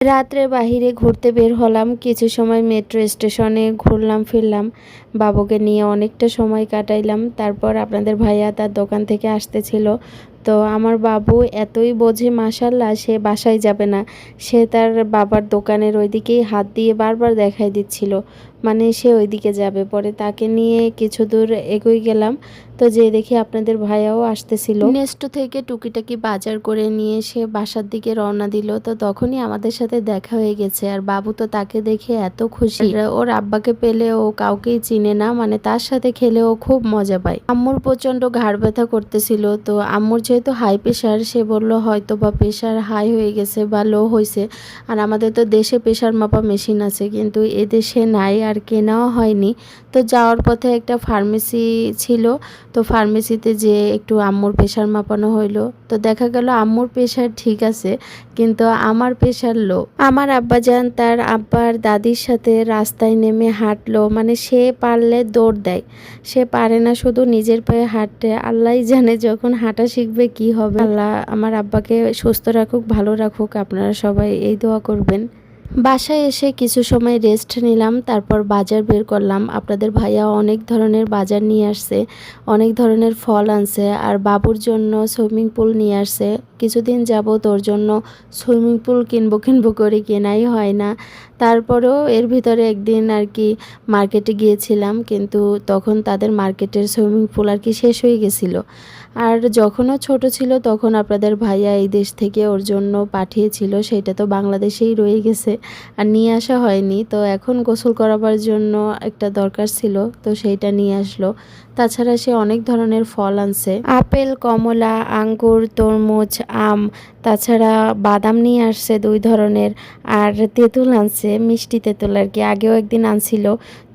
রাত্রে বাহিরে ঘুরতে বের হলাম, কিছু সময় মেট্রো স্টেশনে ঘুরলাম ফিরলাম, বাবুকে নিয়ে অনেকটা সময় কাটাইলাম। তারপর আপনাদের ভাইয়া তার দোকান থেকে আসতেছিল। তো আমার বাবু এতই বোঝে মাশাল্লাহ, সে বাসায় যাবে না, সে তার বাবার দোকানের ওইদিকেই হাত দিয়ে বারবার দেখাই দিচ্ছিল, মানে সে ওইদিকে যাবে। পরে তাকে নিয়ে কিছু দূর এগোই গেলাম, তো যে দেখি আপনাদের ভাইয়াও আসতেছিল। নেস্টো থেকে টুকিটাকি বাজার করে নিয়ে সে বাসার দিকে রওনা দিল। তো তখনই আমাদের সাথে দেখা হয়ে গেছে, আর বাবু তো তাকে দেখে এত খুশি, ওর আব্বাকে পেলে ও কাউকেই চিনে না, মানে তার সাথে খেলে ও খুব মজা পায়। আম্মুর প্রচন্ড ঘাড় ব্যথা করতেছিল, তো আম্মুর যেহেতু হাই প্রেশার, সে বলল হয়তো বা প্রেশার হাই হয়ে গেছে বা লো হয়েছে। আর আমাদের তো দেশে প্রেশার মাপা মেশিন আছে, কিন্তু এদেশে নাই আর কেনাও হয়নি। তো যাওয়ার পথে একটা ফার্মেসি ছিল, তো ফার্মেসিতে যে একটু আম্মুর প্রেশার মাপানো হইলো। তো দেখা গেল আম্মুর প্রেশার ঠিক আছে, কিন্তু আমার প্রেশার লো। আমার আব্বাজান তার আব্বার দাদির সাথে রাস্তায় নেমে হাঁটলো, মানে সে পারলে দৌড় দেয়, সে পারে না শুধু নিজের পায়ে হাঁটতে। আল্লাহই জানে যখন হাঁটা শিখবে কি হবে। আল্লাহ আমার আব্বাকে সুস্থ রাখুক, ভালো রাখুক, আপনারা সবাই এই দোয়া করবেন। বাসায় এসে কিছু সময় রেস্ট নিলাম, তারপর বাজার বের করলাম। আপনাদের ভাইয়া অনেক ধরনের বাজার নিয়ে আসছে, অনেক ধরনের ফল আনছে, আর বাবুর জন্য সুইমিং পুল নিয়ে আসছে। কিছুদিন যাবত ওর জন্য সুইমিং পুল কিনবো করে কেনাই হয় না। তারপরেও এর ভিতরে একদিন আর কি মার্কেটে গিয়েছিলাম, কিন্তু তখন তাদের মার্কেটের সুইমিং পুল আর কি শেষ হয়ে গেছিলো। আর যখনও ছোট ছিল তখন আপনাদের ভাইয়া এই দেশ থেকে ওর জন্য পাঠিয়েছিল, সেটা তো বাংলাদেশেই রয়ে গেছে আর নিয়ে আসা হয়নি। তো এখন গোসল করাবার জন্য একটা দরকার ছিল, তো সেইটা নিয়ে আসলো। তাছাড়া সে অনেক ধরনের ফল আনছে, আপেল, কমলা, আঙ্গুর, তরমুজ, আম, তাছাড়া বাদাম নিয়ে আসছে 2 ধরনের, আর তেঁতুল আনছে, মিষ্টি তেঁতুল আর কি, আগেও একদিন আনছিল।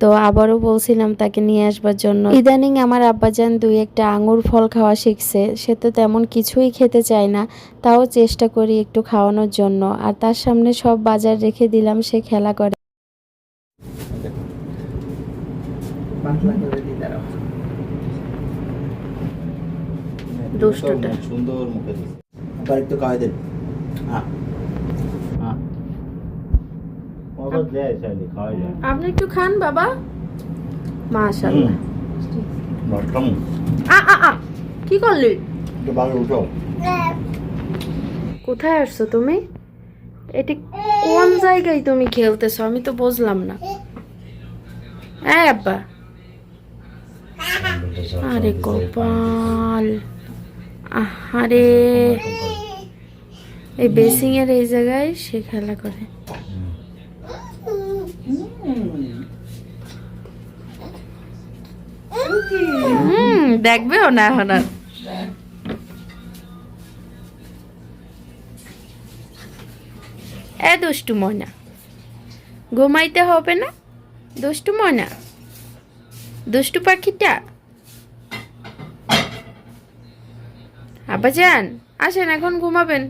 তো আবারও বলছিলাম তাকে নিয়ে আসবার জন্য। ইদানিং আমার আব্বাজান 2-1টা আঙুর ফল খাওয়া শিখছে, সে তো তেমন কিছুই খেতে চায় না, তাও চেষ্টা করি একটু খাওয়ানোর জন্য। আর তার সামনে সব বাজার রেখে দিলাম, সে খেলা করে। দুষ্টটা সুন্দর মুখে আবার একটু খাওয়াই দেন। আপনি একটু খান বাবা, মাশাআল্লাহ। কি করলি? কোথায় আসছো তুমি? এটি কোন জায়গায় তুমি খেলতেছো আমি তো বুঝলাম না। হ্যাঁ আব্বা, আরে কপাল, আরে এই বেসিং এর এই জায়গায় সে খেলা করে। দেখবেও না এখন আর। দুষ্টু ময়না, ঘুমাইতে হবে না? দুষ্টু ময়না, দুষ্টু পাখিটা। আব্বাজান আসেন, এখন ঘুমাবেন।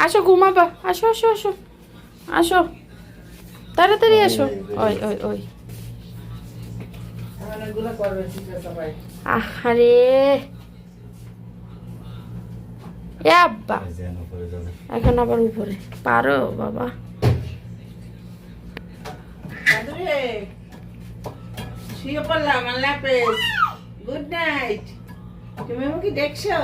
আসো ঘুমাবা, আসো আসো আসো আসো, তাড়াতাড়ি আসো। ওই ওই ওই, আহারে আব্বা, এখন আবার উপরে পারো বাবা। Good night. তুমি আমাকে দেখছো?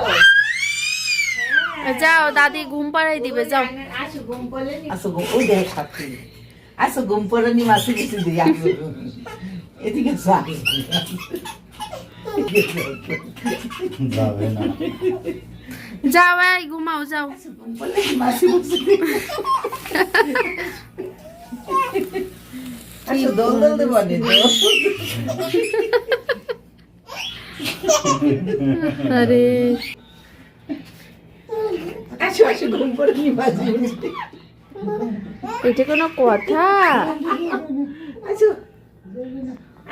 যাও, দাদি ঘুম পাড়াই দিবে, যাও। আসো ঘুম পড়লে আসো ওই দেখ সাথে আসো ঘুম পড়লে নি মাসে কিছু দিয়ে আসো এদিকে যাবে না, যাও, এই ঘুমাও, যাও। ঘুম পড়লে মাসে বসে আসো দোল দোল দেবো নি আরে আসো আসো ঘুম পড়লে নি মাসে বসে এটা কোনো কথা? আসো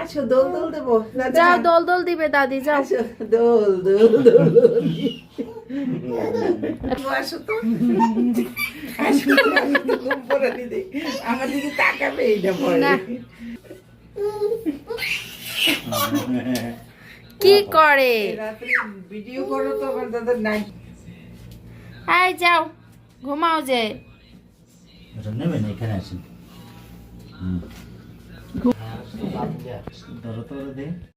আসো দোল দোল দেবো। যাও, দোল দোল দিবে দাদি, যাও। আসো দোল দোল দোল আসো তো, আসো ঘুম পড়ে দিদি আমার দিকে তাকাবে এইটা পরে। কি করে রাত্রে ভিডিও করো তো আমার দাদা নাই। আয় যাও ঘুমাও যে এটা নেবেন এখানে আসেন ধরো তো দে